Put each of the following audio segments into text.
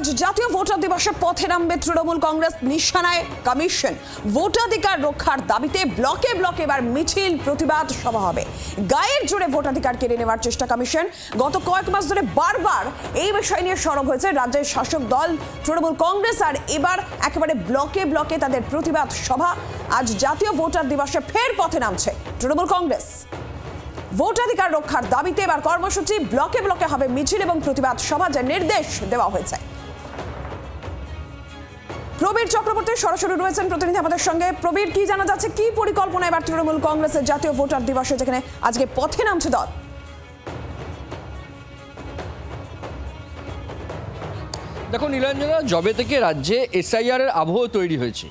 আজ জাতীয় ভোটার দিবসে পথে নামবে তৃণমূল কংগ্রেস। নিশানায় কমিশন। ভোটাধিকার রক্ষার দাবিতে ব্লকে ব্লকে এবার মিছিল, প্রতিবাদ সভা হবে। গায়ের জোরে ভোটাধিকার কেড়ে নেওয়ার চেষ্টা কমিশন। গত কয়েক মাস ধরে বারবার এই বিষয় নিয়ে সরব হয়েছে রাজ্যের শাসক দল তৃণমূল কংগ্রেস, আর এবার একেবারে ব্লকে ব্লকে তাদের প্রতিবাদ সভা। আজ জাতীয় ভোটার দিবসে ফের পথে নামছে তৃণমূল কংগ্রেস। ভোটাধিকার রক্ষার দাবিতে এবার কর্মসূচি, ব্লকে ব্লকে হবে মিছিল এবং প্রতিবাদ সভা, যা নির্দেশ দেওয়া হয়েছে। প্রবীর চক্রবর্তী সরাসরি রয়েছেন প্রতিনিধি আমাদের সঙ্গে। প্রবীর, কি জানা যাচ্ছে, কি পরিকল্পনা এবার তৃণমূল কংগ্রেসের জাতীয় ভোটার দিবসে, যেখানে আজকে পথে নামছে দল? দেখো নীলাঞ্জনা, জবে থেকে রাজ্যে এসআইআর এর আবহ তৈরি হয়েছে,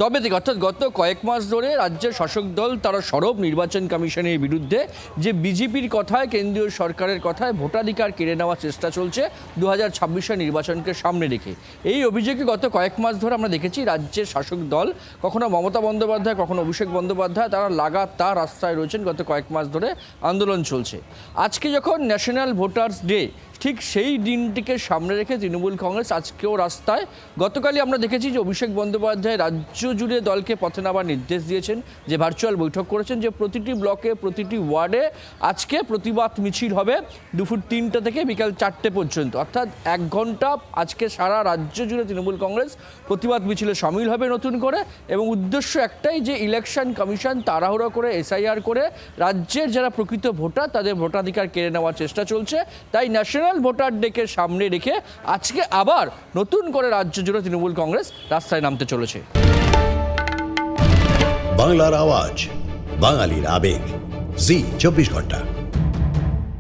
তবে থেকে অর্থাৎ গত কয়েক মাস ধরে রাজ্যের শাসক দল তারা সরব নির্বাচন কমিশনের বিরুদ্ধে, যে বিজেপির কথায়, কেন্দ্রীয় সরকারের কথায় ভোটাধিকার কেড়ে নেওয়ার চেষ্টা চলছে 2026 নির্বাচনকে সামনে রেখে। এই অভিযোগে গত কয়েক মাস ধরে আমরা দেখেছি রাজ্যের শাসক দল, কখনো মমতা বন্দ্যোপাধ্যায়, কখনো অভিষেক বন্দ্যোপাধ্যায়, তারা লাগাতার রাস্তায় রয়েছেন। গত কয়েক মাস ধরে আন্দোলন চলছে। আজকে যখন ন্যাশনাল ভোটার্স ডে, ঠিক সেই দিনটিকে সামনে রেখে তৃণমূল কংগ্রেস আজকেও রাস্তায়। গতকালই আমরা দেখেছি যে অভিষেক বন্দ্যোপাধ্যায় রাজ্য জুড়ে দলকে পথে নামার নির্দেশ দিয়েছেন, যে ভার্চুয়াল বৈঠক করেছেন, যে প্রতিটি ব্লকে, প্রতিটি ওয়ার্ডে আজকে প্রতিবাদ মিছিল হবে দুপুর 3টা থেকে বিকাল 4টে পর্যন্ত, অর্থাৎ 1 ঘন্টা আজকে সারা রাজ্য জুড়ে তৃণমূল কংগ্রেস প্রতিবাদ মিছিলে সামিল হবে নতুন করে। এবং উদ্দেশ্য একটাই, যে ইলেকশন কমিশন তাড়াহুড়ো করে এসআইআর করে রাজ্যের যারা প্রকৃত ভোটার তাদের ভোটাধিকার কেড়ে নেওয়ার চেষ্টা চলছে। তাই ন্যাশনাল ভোটার ডেকে সামনে রেখে আজকে আবার নতুন করে রাজ্য জুড়ে তৃণমূল কংগ্রেস রাস্তায় নামতে চলেছে। বাংলার আওয়াজ, বাঙালির আবেগ, জি 24 ঘন্টা।